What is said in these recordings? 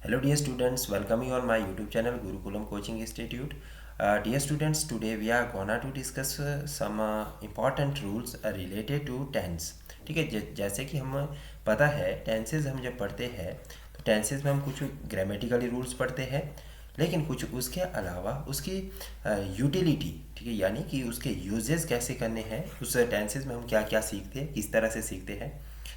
Hello dear students, welcome you on my YouTube channel Gurukulam Coaching Institute. Dear students, today we are gonna to discuss some important rules related to tense. ठीक है, जैसे कि हम पता है tenses हम जब पढ़ते हैं तो टेंसेज में हम कुछ ग्रामेटिकली रूल्स पढ़ते हैं, लेकिन कुछ उसके अलावा उसकी यूटिलिटी, ठीक है, यानी कि उसके यूजेस कैसे करने हैं, उस टेंसेज में हम क्या क्या सीखते हैं, किस तरह से सीखते हैं,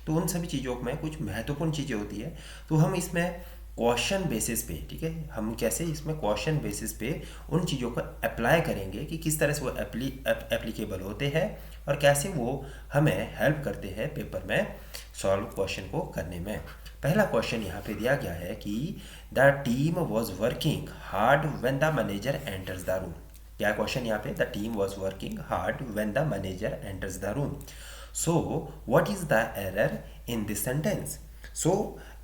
तो उन सभी चीज़ों में कुछ महत्वपूर्ण चीज़ें होती है। तो हम इसमें क्वेश्चन बेसिस पे, ठीक है, हम कैसे इसमें क्वेश्चन बेसिस पे उन चीज़ों को अप्लाई करेंगे कि किस तरह से वो एप्लीकेबल होते हैं और कैसे वो हमें हेल्प करते हैं पेपर में सॉल्व क्वेश्चन को करने में। पहला क्वेश्चन यहाँ पे दिया गया है कि the team was working hard when the manager enters the room. क्या क्वेश्चन यहाँ पे, the team was working hard when the manager enters the room. So, what is the error in this sentence? So,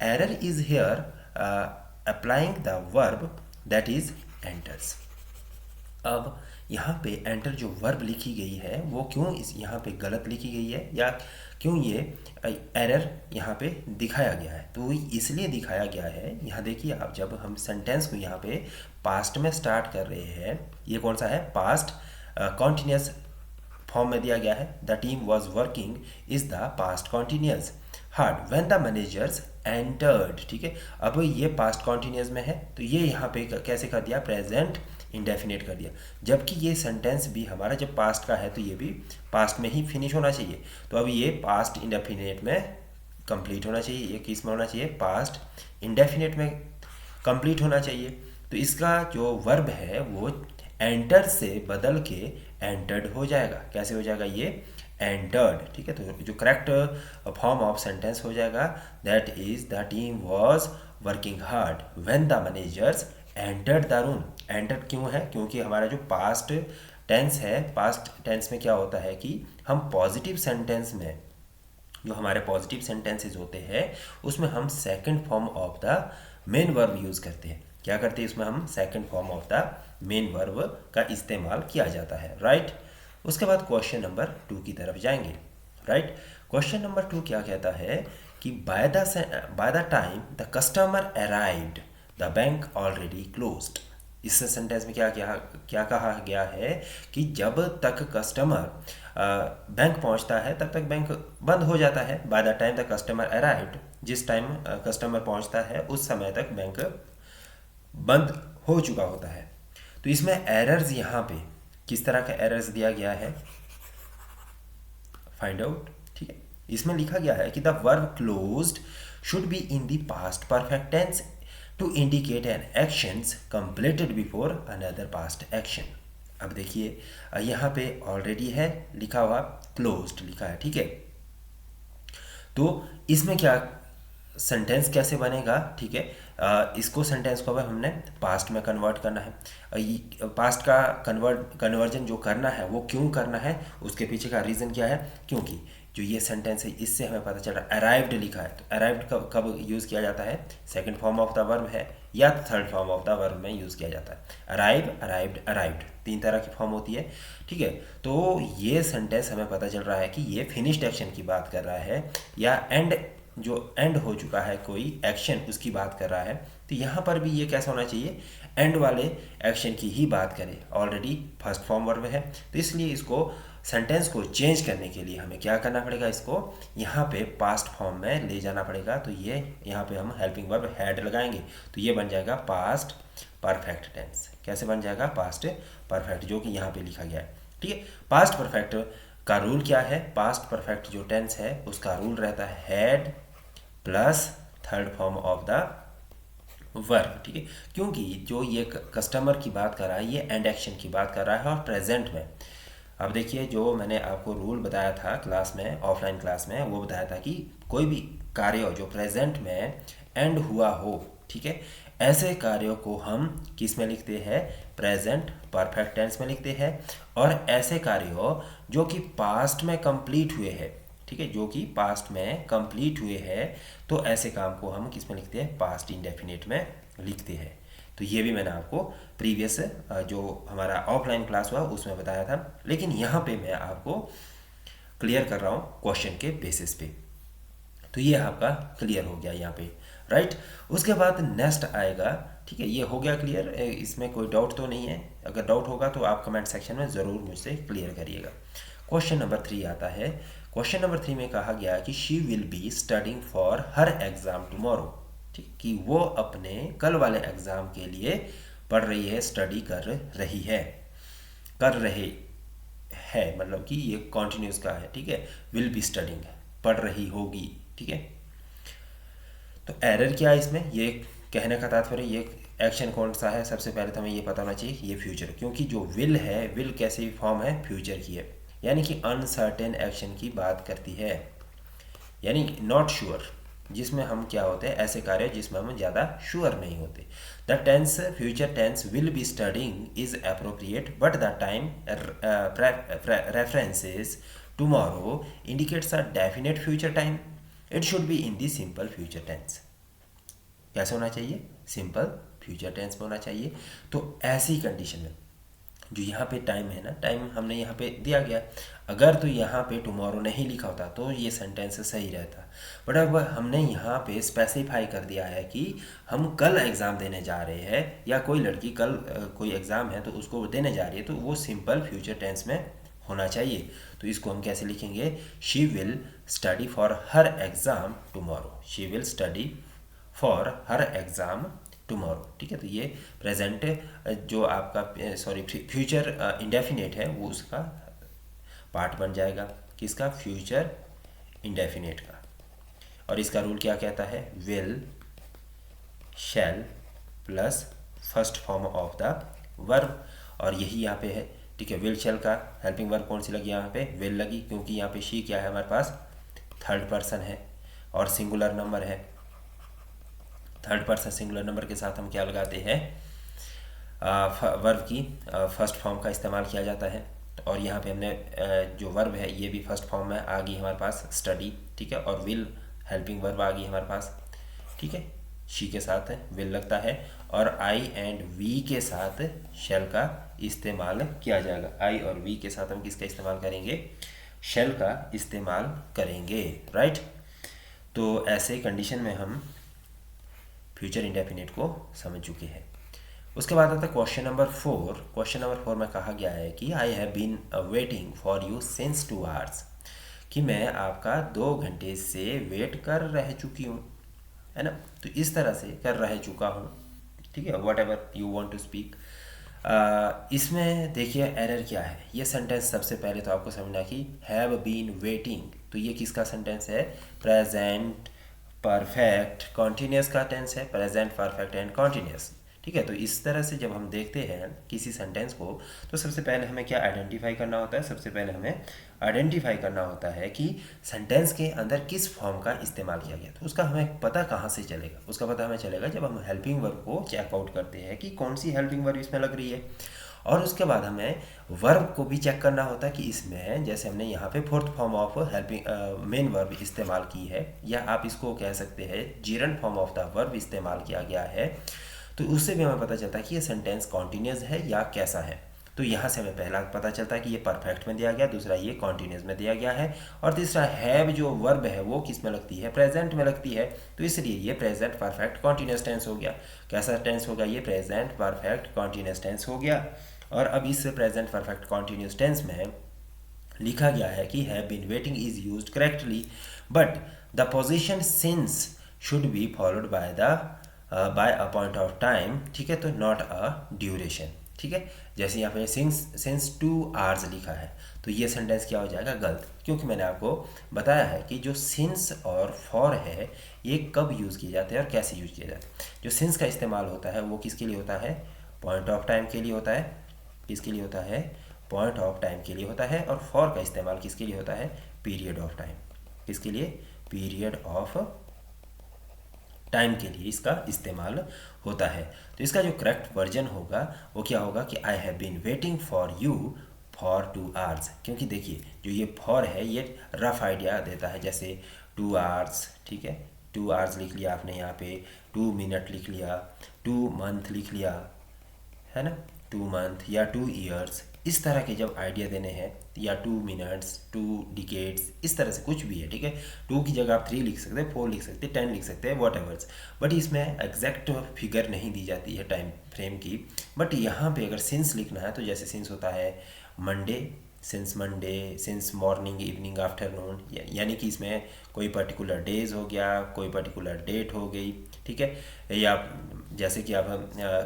error is here applying the verb that is enters. अब यहाँ पे enter जो verb लिखी गई है वो क्यों इस यहाँ पे गलत लिखी गई है या क्यों ये एरर यहाँ पे दिखाया गया है, तो इसलिए दिखाया गया है। यहाँ देखिए आप, जब हम सेंटेंस को यहाँ पे पास्ट में स्टार्ट कर रहे हैं, ये कौन सा है, पास्ट कॉन्टिन्यूस फॉर्म में दिया गया है। The team was working is the past continuous hard when the managers entered, ठीक है। अब ये पास्ट कॉन्टिन्यूस में है तो ये यहाँ पे कैसे कर दिया, प्रेजेंट इंडेफिनिट कर दिया, जबकि ये सेंटेंस भी हमारा जब पास्ट का है तो ये भी पास्ट में ही फिनिश होना चाहिए। तो अब ये पास्ट इंडेफिनिट में कंप्लीट होना चाहिए, ये किस में होना चाहिए, पास्ट इंडेफिनिट में कंप्लीट होना चाहिए। तो इसका जो वर्ब है वो एंटर से बदल के एंटर्ड हो जाएगा। कैसे हो जाएगा, ये एंटर्ड, ठीक है। तो जो करेक्ट फॉर्म ऑफ सेंटेंस हो जाएगा, that is the team was working hard when the managers entered the room. Entered क्यों है, क्योंकि हमारा जो पास्ट टेंस है, पास्ट टेंस में क्या होता है कि हम पॉजिटिव सेंटेंस में, जो हमारे पॉजिटिव सेंटेंसेस होते हैं उसमें हम second form of the main verb use करते हैं। क्या करते हैं, इसमें हम second form of the main verb का इस्तेमाल किया जाता है, राइट। उसके बाद क्वेश्चन नंबर 2 की तरफ जाएंगे, राइट। क्वेश्चन नंबर 2 क्या कहता है कि by the time the customer arrived the bank already closed. इस सेंटेंस में क्या कहा गया है कि जब तक कस्टमर बैंक पहुंचता है तब तक बैंक बंद हो जाता है। By the time the customer arrived, जिस टाइम कस्टमर पहुंचता है उस समय तक बैंक बंद हो चुका होता है। तो इसमें एरर्स यहाँ पे किस तरह का एरर्स दिया गया है, फाइंड आउट, ठीक है। इसमें लिखा गया है कि the verb closed should be in the past perfect tense to indicate an actions completed before another past action. अब देखिए यहाँ पे ऑलरेडी है लिखा हुआ, क्लोज्ड लिखा है, ठीक है। तो इसमें क्या सेंटेंस कैसे बनेगा, ठीक है। इसको सेंटेंस को अब हमने पास्ट में कन्वर्ट करना है। पास्ट का कन्वर्जन जो करना है वो क्यों करना है, उसके पीछे का रीज़न क्या है, क्योंकि जो ये सेंटेंस है इससे हमें पता चल रहा है अराइव्ड लिखा है। तो अराइव्ड कब यूज़ किया जाता है, second form of the verb है या third form of the verb में यूज़ किया जाता है। अराइव, अराइव्ड, अराइव्ड, 3 तरह की फॉर्म होती है, ठीक है। तो ये सेंटेंस हमें पता चल रहा है कि ये फिनिश्ड एक्शन की बात कर रहा है या एंड, जो एंड हो चुका है कोई एक्शन उसकी बात कर रहा है। तो यहाँ पर भी ये कैसा होना चाहिए, एंड वाले एक्शन की ही बात करें। ऑलरेडी फर्स्ट फॉर्म वर्ब है तो इसलिए इसको सेंटेंस को चेंज करने के लिए हमें क्या करना पड़ेगा, इसको यहाँ पे पास्ट फॉर्म में ले जाना पड़ेगा। तो ये यहाँ पे हम हेल्पिंग वर्ब हैड लगाएंगे तो ये बन जाएगा पास्ट परफेक्ट टेंस। कैसे बन जाएगा, पास्ट परफेक्ट, जो कि यहाँ पे लिखा गया है, ठीक है। पास्ट परफेक्ट का रूल क्या है, पास्ट परफेक्ट जो टेंस है उसका रूल रहता है had plus third form of the verb, ठीक है। क्योंकि जो ये कस्टमर की बात कर रहा है ये एंड एक्शन की बात कर रहा है और प्रेजेंट में। अब देखिए जो मैंने आपको रूल बताया था क्लास में, ऑफलाइन क्लास में, वो बताया था कि कोई भी कार्य हो जो प्रेजेंट में एंड हुआ हो, ठीक है, ऐसे कार्यों को हम किस में लिखते हैं, प्रेजेंट परफेक्ट टेंस में लिखते हैं। और ऐसे कार्यों जो कि पास्ट में कंप्लीट हुए हैं, ठीक है, जो कि पास्ट में कंप्लीट हुए हैं, तो ऐसे काम को हम किस में लिखते हैं, पास्ट इंडेफिनिट में लिखते हैं। तो ये भी मैंने आपको प्रीवियस जो हमारा ऑफलाइन क्लास हुआ उसमें बताया था, लेकिन यहाँ पे मैं आपको क्लियर कर रहा हूँ क्वेश्चन के बेसिस पे। तो ये आपका क्लियर हो गया यहाँ पे। राइट। उसके बाद नेक्स्ट आएगा, ठीक है, ये हो गया क्लियर, इसमें कोई डाउट तो नहीं है? अगर डाउट होगा तो आप कमेंट सेक्शन में ज़रूर मुझसे क्लियर करिएगा। क्वेश्चन नंबर 3 आता है। क्वेश्चन नंबर 3 में कहा गया कि she will be studying for her exam tomorrow, ठीक, कि वो अपने कल वाले एग्ज़ाम के लिए पढ़ रही है, स्टडी कर रही है, कर रहे है, मतलब कि ये कॉन्टिन्यूस का है, ठीक है। विल बी स्टडिंग है, पढ़ रही होगी, ठीक है। तो एरर क्या है इसमें, ये कहने का तात्पर्य, ये एक्शन कौन सा है, सबसे पहले तो हमें ये पता होना चाहिए, ये फ्यूचर, क्योंकि जो विल है, विल कैसे फॉर्म है, फ्यूचर की है, यानी कि अनसर्टेन एक्शन की बात करती है, यानी नॉट श्योर, जिसमें हम क्या होते हैं, ऐसे कार्य जिसमें हम ज़्यादा श्योर नहीं होते। The tense, future tense will be studying is appropriate but the time references tomorrow indicates a definite future time, it should be in the simple future tense. कैसे होना चाहिए, सिंपल फ्यूचर टेंस में होना चाहिए। तो ऐसी कंडीशन में जो यहाँ पे टाइम है ना, टाइम हमने यहाँ पे दिया गया, अगर तो यहाँ पे टुमारो नहीं लिखा होता तो ये सेंटेंस सही रहता, बट अब हमने यहाँ पे स्पेसिफाई कर दिया है कि हम कल एग्ज़ाम देने जा रहे हैं, या कोई लड़की कल कोई एग्ज़ाम है तो उसको देने जा रही है, तो वो सिंपल फ्यूचर टेंस में होना चाहिए। तो इसको हम कैसे लिखेंगे, she will study for her exam tomorrow, she will study for her exam tomorrow, ठीक है। तो ये प्रेजेंट जो आपका सॉरी फ्यूचर इंडेफिनेट है वो उसका पार्ट बन जाएगा, किसका, फ्यूचर इंडेफिनेट का। और इसका रूल क्या कहता है, will shell plus first form of the verb, और यही यहाँ पे है, ठीक है। विल शैल का हेल्पिंग वर्ब कौन सी लगी, यहाँ पे विल लगी, क्योंकि यहाँ पे शी क्या है हमारे पास, थर्ड पर्सन है और सिंगुलर नंबर है। थर्ड पर्सन सिंगुलर नंबर के साथ हम क्या लगाते हैं, वर्ब की फर्स्ट फॉर्म का इस्तेमाल किया जाता है। और यहाँ पे हमने जो वर्ब है ये भी फर्स्ट फॉर्म में आ गई हमारे पास, स्टडी, ठीक है। और विल हेल्पिंग वर्ब आ गई हमारे पास, ठीक है। शी के साथ विल लगता है, और आई एंड वी के साथ शेल का इस्तेमाल किया जाएगा। आई और वी के साथ हम किसका इस्तेमाल करेंगे, शेल का इस्तेमाल करेंगे, राइट। तो ऐसे कंडीशन में हम फ्यूचर इंडेफिनिट को समझ चुके हैं। उसके बाद आता है क्वेश्चन नंबर 4। क्वेश्चन नंबर 4 में कहा गया है कि I have been waiting for you since 2 hours, कि मैं आपका 2 घंटे से वेट कर रह चुकी हूँ, है ना। तो इस तरह से कर रह चुका हूँ, ठीक है, whatever you want to speak. इसमें देखिए एरर क्या है, ये सेंटेंस सबसे पहले तो आपको समझना कि हैव बीन वेटिंग, तो ये किसका सेंटेंस है, प्रेजेंट परफेक्ट कॉन्टिन्यूस का टेंस है, प्रेजेंट परफेक्ट एंड कॉन्टिन्यूस, ठीक है। तो इस तरह से जब हम देखते हैं किसी सेंटेंस को, तो सबसे पहले हमें क्या आइडेंटिफाई करना होता है, सबसे पहले हमें आइडेंटिफाई करना होता है कि सेंटेंस के अंदर किस फॉर्म का इस्तेमाल किया गया। तो उसका हमें पता कहाँ से चलेगा, उसका पता हमें चलेगा जब हम हेल्पिंग वर्ब को चेकआउट करते हैं कि कौन सी हेल्पिंग वर्ब इसमें लग रही है। और उसके बाद हमें वर्ब को भी चेक करना होता है कि इसमें, जैसे हमने यहाँ पे fourth form of helping main verb इस्तेमाल की है, या आप इसको कह सकते हैं जीरंट फॉर्म ऑफ द वर्ब इस्तेमाल किया गया है, तो उससे भी हमें पता चलता है कि ये सेंटेंस कॉन्टिन्यूस है या कैसा है। तो यहाँ से हमें पहला पता चलता है कि ये परफेक्ट में दिया गया, दूसरा ये कॉन्टिन्यूस में दिया गया है, और तीसरा हैव जो वर्ब है वो किस में लगती है, प्रेजेंट में लगती है। तो इसलिए ये प्रेजेंट परफेक्ट कॉन्टिन्यूस टेंस हो गया। कैसा टेंस होगा, ये प्रेजेंट परफेक्ट कॉन्टिन्यूस टेंस हो गया। और अब इस प्रेजेंट परफेक्ट कॉन्टिन्यूस टेंस में लिखा गया है कि have been waiting is used correctly, but the position since should be followed by a point of time, ठीक है, तो नॉट अ ड्यूरेशन, ठीक है। जैसे यहाँ पे सिंस 2 आवर्स लिखा है, तो ये सेंटेंस क्या हो जाएगा, गलत, क्योंकि मैंने आपको बताया है कि जो सिंस और फॉर है ये कब यूज़ किए जाते हैं और कैसे यूज किए जाते हैं। जो सिंस का इस्तेमाल होता है वो किसके लिए होता है, पॉइंट ऑफ टाइम के लिए होता है, किसके लिए होता है, पॉइंट ऑफ टाइम के लिए होता है। और फॉर का इस्तेमाल किसके लिए होता है, पीरियड ऑफ टाइम, किसके लिए, पीरियड ऑफ टाइम के लिए इसका इस्तेमाल होता है। तो इसका जो करेक्ट वर्जन होगा वो क्या होगा कि I have been waiting for you for 2 hours, क्योंकि देखिए जो ये फॉर है ये रफ आइडिया देता है, जैसे 2 आवर्स, ठीक है, 2 आवर्स लिख लिया आपने, यहाँ पे 2 मिनट लिख लिया, 2 मंथ लिख लिया, है ना, 2 मंथ या 2 ईयर्स, इस तरह के जब आइडिया देने हैं, या 2 मिनट्स, 2 डिकेड्स, इस तरह से कुछ भी है, ठीक है। 2 की जगह आप 3 लिख सकते हैं, 4 लिख सकते हैं, 10 लिख सकते हैं, वॉट एवर्स। बट इसमें एग्जैक्ट फिगर नहीं दी जाती है टाइम फ्रेम की। बट यहाँ पे अगर सिंस लिखना है तो जैसे सिंस होता है Monday, since morning, evening, afternoon, यानी कि इसमें कोई पर्टिकुलर डेज हो गया, कोई पर्टिकुलर डेट हो गई, ठीक है। या जैसे कि आप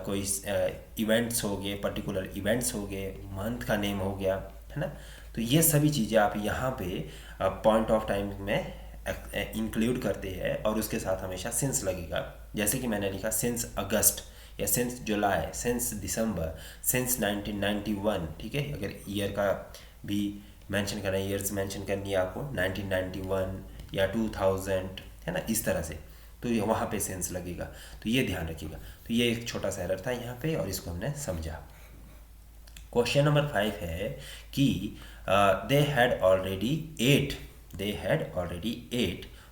कोई इवेंट्स हो गए, पर्टिकुलर इवेंट्स हो गए, मंथ का नेम हो गया, है ना। तो ये सभी चीज़ें आप यहाँ पे पॉइंट ऑफ टाइम में इंक्लूड करते हैं, और उसके साथ हमेशा सिंस लगेगा। जैसे कि मैंने लिखा सिंस अगस्त, या सिंस जुलाई, सिंस दिसंबर, सिंस 1991, ठीक है। अगर ईयर का भी मेंशन करना है, ईयर्स मेंशन करनी है आपको, 1991 या 2000, है ना, इस तरह से, तो ये वहाँ पे सेंस लगेगा। तो ये ध्यान रखिएगा। तो ये एक छोटा सा एरर था यहाँ पे, और इसको हमने समझा। क्वेश्चन नंबर 5 है कि they had already ate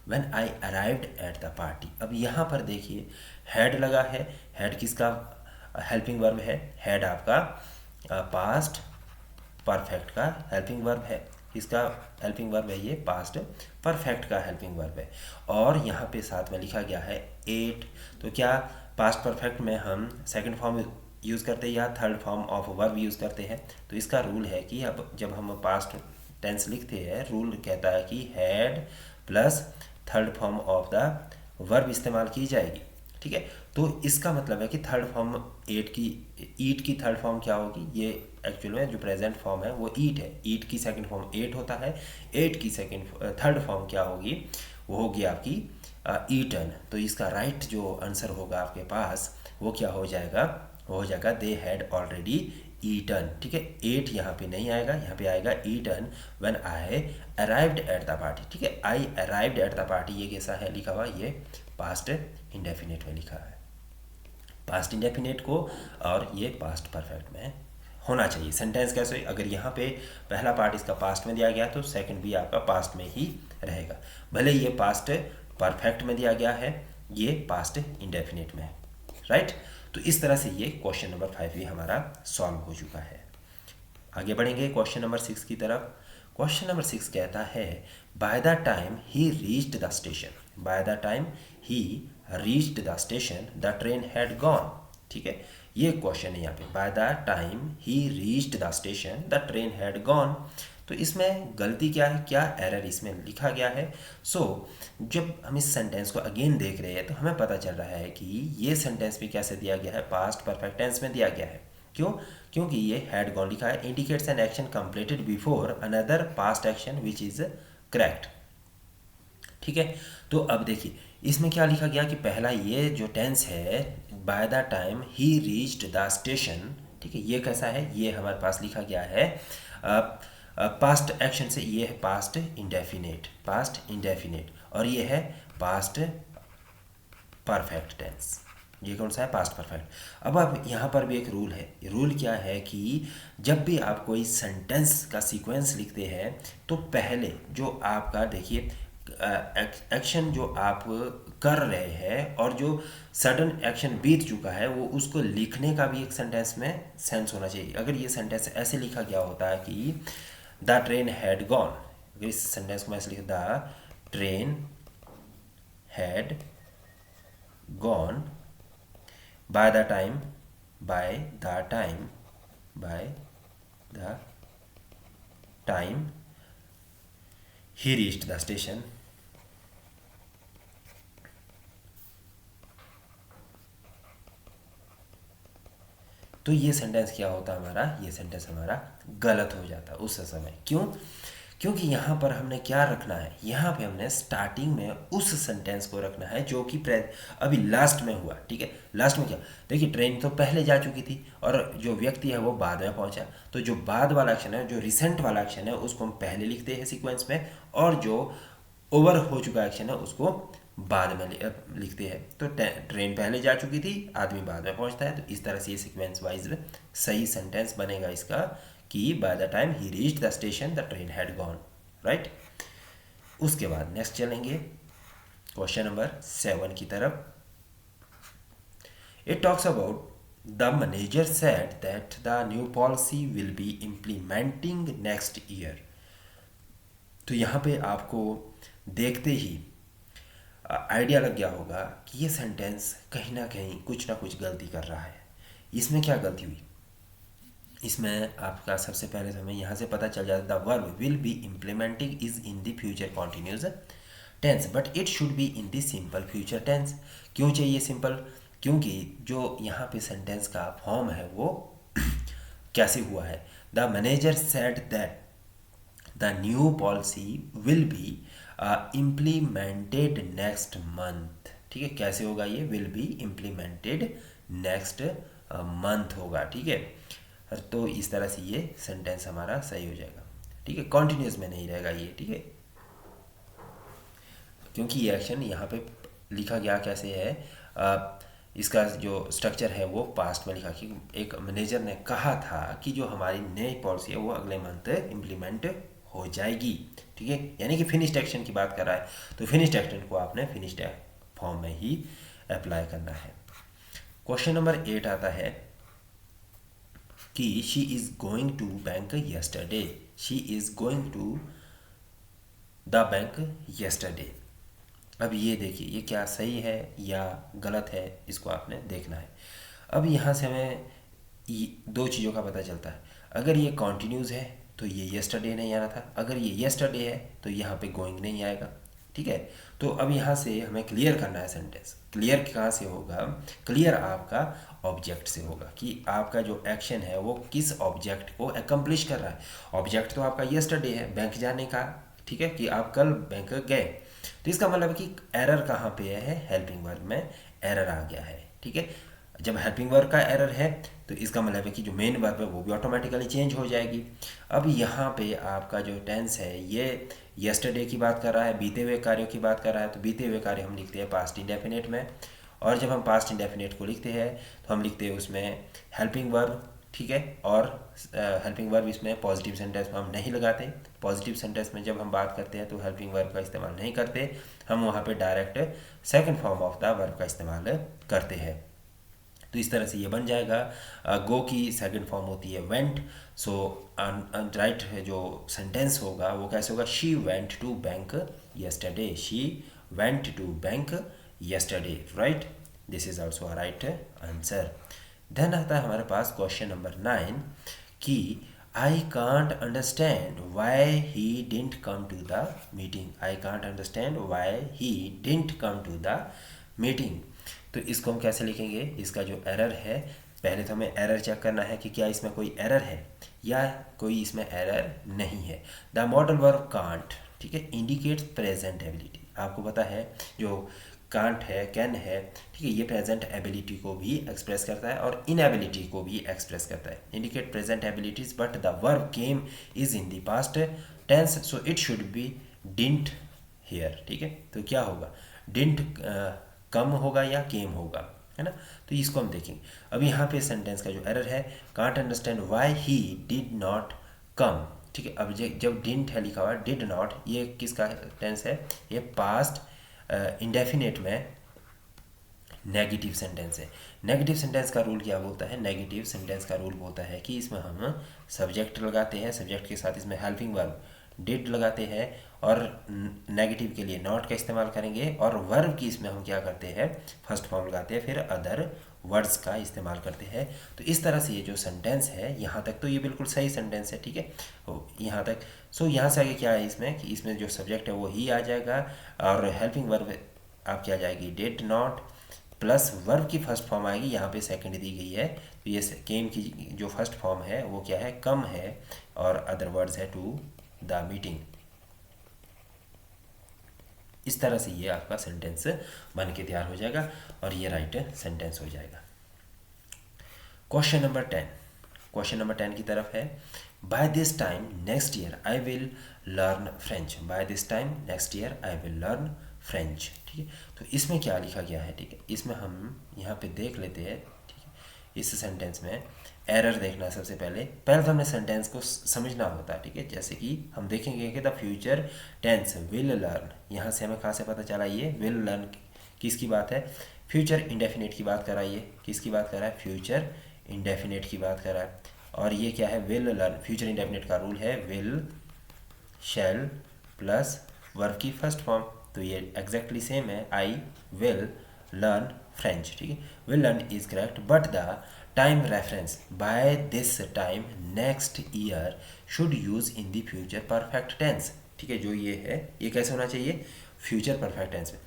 when I arrived at the party. अब यहाँ पर देखिए हैड लगा है। हैड किसका हेल्पिंग वर्ब है? हैड आपका पास्ट परफेक्ट का हेल्पिंग वर्ब है। किसका हेल्पिंग वर्ब है? ये पास्ट परफेक्ट का हेल्पिंग वर्ब है। और यहाँ पे साथ में लिखा गया है 8। तो क्या पास्ट परफेक्ट में हम सेकंड फॉर्म यूज़ करते हैं या third form of verb use करते हैं? तो इसका रूल है कि अब जब हम पास्ट टेंस लिखते हैं, रूल कहता है कि had plus third form of the verb इस्तेमाल की जाएगी, ठीक है। तो इसका मतलब है कि थर्ड फॉर्म ईट की थर्ड फॉर्म क्या होगी? ये एक्चुअल में जो प्रेजेंट फॉर्म है वो ईट है। ईट की सेकंड फॉर्म एट होता है। एट की थर्ड फॉर्म क्या होगी? वो होगी आपकी ईटन। तो इसका राइट जो आंसर होगा आपके पास वो क्या हो जाएगा? वो हो जाएगा दे हैड ऑलरेडी ईटन, ठीक है। एट यहाँ पे नहीं आएगा, यहाँ पे आएगा eaten when I arrived at the party, ठीक है। I arrived at the party, ये कैसा है लिखा हुआ? ये पास्ट इंडेफिनिट में लिखा है। पास्ट इंडेफिनिट को और ये पास्ट परफेक्ट में होना चाहिए। सेंटेंस कैसे? अगर यहाँ पे पहला पार्ट इसका पास्ट में दिया गया तो सेकंड भी आपका पास्ट में ही रहेगा। भले ये पास्ट परफेक्ट में दिया गया है, ये पास्ट इंडेफिनिट में है, राइट। तो इस तरह से ये क्वेश्चन नंबर 5 भी हमारा सॉल्व हो चुका है। आगे बढ़ेंगे क्वेश्चन नंबर 6 की तरफ। क्वेश्चन नंबर 6 कहता है by the time he reached the station, by the time he reached the station the train had gone, ठीक है। ये क्वेश्चन है यहाँ पे, by the time he reached the station the train had gone. तो इसमें गलती क्या है, क्या एरर इसमें लिखा गया है? जब हम इस सेंटेंस को अगेन देख रहे हैं तो हमें पता चल रहा है कि ये सेंटेंस भी कैसे दिया गया है? पास्ट परफेक्ट टेंस में दिया गया है। क्यों? क्योंकि ये हैड गॉन लिखा है, indicates an action completed before another past action which is correct, ठीक है। तो अब देखिए इसमें क्या लिखा गया कि पहला ये जो टेंस है by the time he reached the station, ठीक है, ये कैसा है? ये हमारे पास लिखा गया है पास्ट एक्शन से, ये है पास्ट इंडेफिनेट, और ये है पास्ट परफेक्ट टेंस। ये कौन सा है? Past perfect. अब यहाँ पर भी एक रूल है। रूल क्या है कि जब भी आप कोई सेंटेंस का सीक्वेंस लिखते हैं तो पहले जो आपका देखिए एक्शन जो आप कर रहे हैं और जो सडन एक्शन बीत चुका है वो उसको लिखने का भी एक सेंटेंस में सेंस होना चाहिए। अगर ये सेंटेंस ऐसे लिखा गया होता है कि द ट्रेन हैड गॉन, अगर इस सेंटेंस को मैं ऐसे लिख the train had gone by the time he reached the station, तो ये सेंटेंस क्या होता है हमारा? ये सेंटेंस हमारा गलत हो जाता है उस समय। क्यों? क्योंकि यहाँ पर हमने क्या रखना है? यहाँ पे हमने स्टार्टिंग में उस सेंटेंस को रखना है जो कि अभी लास्ट में हुआ, ठीक है। लास्ट में क्या? देखिए ट्रेन तो पहले जा चुकी थी और जो व्यक्ति है वो बाद में पहुँचा, तो जो बाद वाला एक्शन है, जो रिसेंट वाला एक्शन है उसको हम पहले लिखते हैं सीक्वेंस में, और जो ओवर हो चुका एक्शन है उसको बाद में लिखते हैं। तो ट्रेन पहले जा चुकी थी, आदमी बाद में पहुँचता है। तो इस तरह से ये सीक्वेंस वाइज सही सेंटेंस बनेगा इसका कि by the time he reached the station the train had gone, right. उसके बाद नेक्स्ट चलेंगे क्वेश्चन नंबर 7 की तरफ। It talks about the manager said that the new policy will be implementing next year. तो यहाँ पे आपको देखते ही आइडिया लग गया होगा कि ये सेंटेंस कहीं ना कुछ गलती कर रहा है। इसमें क्या गलती हुई? इसमें आपका सबसे पहले तो हमें यहाँ से पता चल जाता है the verb will be implementing is in the future continuous tense but it should be in the simple future tense. क्यों चाहिए सिंपल? क्योंकि जो यहाँ पे सेंटेंस का फॉर्म है वो कैसे हुआ है? The manager said that the new policy will be implemented next month. ठीक है, कैसे होगा ये? Will be implemented next month होगा। ठीक है, तो इस तरह से ये सेंटेंस हमारा सही हो जाएगा। ठीक है, कॉन्टिन्यूस में नहीं रहेगा ये। ठीक है, क्योंकि ये एक्शन यहाँ पे लिखा गया कैसे है, इसका जो स्ट्रक्चर है वो पास्ट में लिखा कि एक मैनेजर ने कहा था कि जो हमारी नई पॉलिसी है वो अगले मंथ इम्प्लीमेंट हो जाएगी। ठीक है, यानी कि फिनिश्ड एक्शन की बात कर रहा है, तो फिनिश्ड एक्शन को आपने फिनिश्ड फॉर्म में ही अप्लाई करना है। क्वेश्चन नंबर 8 आता है कि she is going to bank yesterday. She is going to the bank yesterday. अब ये देखिए, ये क्या सही है या गलत है, इसको आपने देखना है। अब यहाँ से हमें दो चीज़ों का पता चलता है। अगर ये कॉन्टिन्यूज़ है तो ये येस्टरडे नहीं आना था, अगर ये येस्टरडे है तो यहाँ पे गोइंग नहीं आएगा। ठीक है, तो अब यहाँ से हमें क्लियर करना है सेंटेंस। क्लियर कहाँ से होगा? क्लियर आपका ऑब्जेक्ट से होगा कि आपका जो एक्शन है वो किस ऑब्जेक्ट को एकम्प्लिश कर रहा है। ऑब्जेक्ट तो आपका येस्टरडे है, बैंक जाने का। ठीक है, कि आप कल बैंक गए, तो इसका मतलब है कि एरर कहाँ पे है? हेल्पिंग वर्ब में एरर आ गया है। ठीक है, जब हेल्पिंग वर्ब का एरर है तो इसका मतलब है कि जो मेन वर्ब है वो भी ऑटोमेटिकली चेंज हो जाएगी। अब यहाँ पे आपका जो टेंस है ये येस्टरडे की बात कर रहा है, बीते हुए कार्यों की बात कर रहा है। तो बीते हुए कार्य हम लिखते हैं पास्ट इंडेफिनिट में, और जब हम पास्ट इंडेफिनिट को लिखते हैं तो हम लिखते हैं उसमें हेल्पिंग वर्ब। ठीक है, और हेल्पिंग वर्ब इसमें पॉजिटिव सेंटेंस में हम नहीं लगाते। पॉजिटिव सेंटेंस में जब हम बात करते हैं तो हेल्पिंग वर्ब का इस्तेमाल नहीं करते, हम वहाँ पे direct second form of the verb का इस्तेमाल करते हैं। तो इस तरह से ये बन जाएगा। गो की सेकंड फॉर्म होती है वेंट। सो राइट जो सेंटेंस होगा वो कैसे होगा? She went to bank yesterday. She went to bank yesterday. Right, this is also a right answer. Then आता है हमारे पास क्वेश्चन नंबर 9 कि I can't understand why he didn't come to the meeting. I can't understand why he didn't come to the meeting. तो इसको हम कैसे लिखेंगे? इसका जो एरर है, पहले तो हमें एरर चेक करना है कि क्या इसमें कोई एरर है या कोई इसमें एरर नहीं है। द मॉडल वर्ब कांट, ठीक है, इंडिकेट्स प्रेजेंट एबिलिटी। आपको पता है जो कांट है, कैन है, ठीक है, ये प्रेजेंट एबिलिटी को भी एक्सप्रेस करता है और इनएबिलिटी को भी एक्सप्रेस करता है। Indicate present abilities but the verb came is in the past tense, so it should be didn't hear. ठीक है, तो क्या होगा? डिंट कम होगा या केम होगा, है ना? तो इसको हम देखेंगे। अब यहाँ पे सेंटेंस का जो एरर है, can't understand why he did not come. ठीक है, अब जब डिडंट है लिखा हुआ, डिड नॉट, ये किसका टेंस है? ये पास्ट इंडेफिनेट में नेगेटिव सेंटेंस है। नेगेटिव सेंटेंस का रूल क्या बोलता है? नेगेटिव सेंटेंस का रूल बोलता है कि इसमें हम सब्जेक्ट लगाते हैं, सब्जेक्ट के साथ इसमें हेल्पिंग वर्ब डिड लगाते हैं, और नेगेटिव के लिए नॉट का इस्तेमाल करेंगे, और वर्ब की इसमें हम क्या करते हैं? फर्स्ट फॉर्म लगाते हैं, फिर अदर वर्ड्स का इस्तेमाल करते हैं। तो इस तरह से ये जो सेंटेंस है यहाँ तक तो ये बिल्कुल सही सेंटेंस है। ठीक है, यहाँ तक। सो यहाँ से आगे क्या है इसमें कि इसमें जो सब्जेक्ट है वो ही आ जाएगा, और हेल्पिंग वर्ब आपकी आ जाएगी डिड नॉट, प्लस वर्ब की फर्स्ट फॉर्म आएगी, यहाँ पे सेकंड दी गई है, तो ये केम की जो फर्स्ट फॉर्म है वो क्या है? कम है, और अदर वर्ड्स है टू द मीटिंग। इस तरह से ये आपका सेंटेंस बन के तैयार हो जाएगा और ये राइट सेंटेंस हो जाएगा। क्वेश्चन नंबर 10, क्वेश्चन नंबर 10 की तरफ है। By this time next year I will learn French. By this time next year I will learn French. ठीक है, तो इसमें क्या लिखा गया है? ठीक है, इसमें हम यहाँ पे देख लेते हैं। ठीक है, इस सेंटेंस में एरर देखना सबसे पहले तो हमें सेंटेंस को समझना होता है। ठीक है, जैसे कि हम देखेंगे कि the future tense will learn, यहाँ से हमें कहाँ से पता चला? ये विल लर्न किसकी बात है? फ्यूचर इंडेफिनिट की बात कर रहा है, ये किसकी बात कर रहा है, फ्यूचर इंडेफिनिट की बात कर रहा है। और ये क्या है, विल लर्न, फ्यूचर इंडेफिनिट का रूल है विल, शैल प्लस वर्ब की फर्स्ट फॉर्म, तो ये एग्जैक्टली सेम है, आई विल लर्न फ्रेंच, ठीक है। Will learn is correct, but the time reference by this time next year should use in the future perfect tense, ठीक है। जो ये है ये कैसे होना चाहिए, फ्यूचर परफेक्ट टेंस में।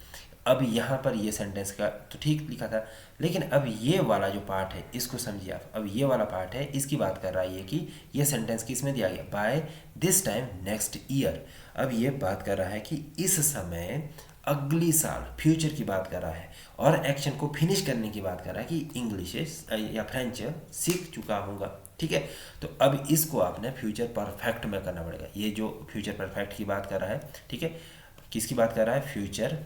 अब यहाँ पर ये सेंटेंस का तो ठीक लिखा था, लेकिन अब ये वाला जो पार्ट है इसको समझिए आप। अब ये वाला पार्ट है, इसकी बात कर रहा है ये कि ये सेंटेंस किस में दिया गया, by this time next year. अब ये बात कर रहा है कि इस समय अगली साल, फ्यूचर की बात कर रहा है, और एक्शन को फिनिश करने की बात कर रहा है कि इंग्लिश या फ्रेंच सीख चुका हूँगा, ठीक है। तो अब इसको आपने फ्यूचर परफेक्ट में करना पड़ेगा। ये जो फ्यूचर परफेक्ट की बात कर रहा है, ठीक है, किसकी बात कर रहा है, फ्यूचर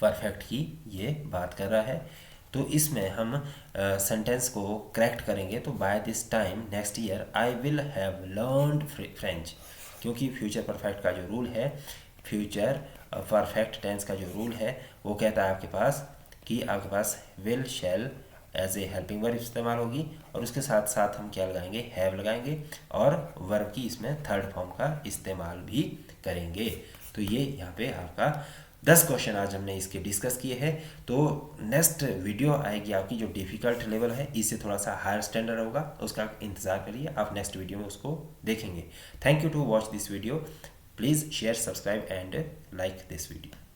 परफेक्ट की ये बात कर रहा है। तो इसमें हम सेंटेंस को करेक्ट करेंगे, तो by this time next year I will have learned French, क्योंकि फ्यूचर परफेक्ट का जो रूल है, फ्यूचर परफेक्ट टेंस का जो रूल है वो कहता है आपके पास कि आपके पास will shall as a helping verb इस्तेमाल होगी, और उसके साथ साथ हम क्या लगाएंगे, हैव लगाएंगे, और वर्ब की इसमें थर्ड फॉर्म का इस्तेमाल भी करेंगे। तो ये यहाँ पे आपका 10 क्वेश्चन आज हमने इसके डिस्कस किए हैं। तो नेक्स्ट वीडियो आएगी आपकी जो डिफ़िकल्ट लेवल है, इससे थोड़ा सा हायर स्टैंडर्ड होगा, उसका इंतज़ार करिए, आप नेक्स्ट वीडियो में उसको देखेंगे। Thank you to watch this video, please share, subscribe and like this video.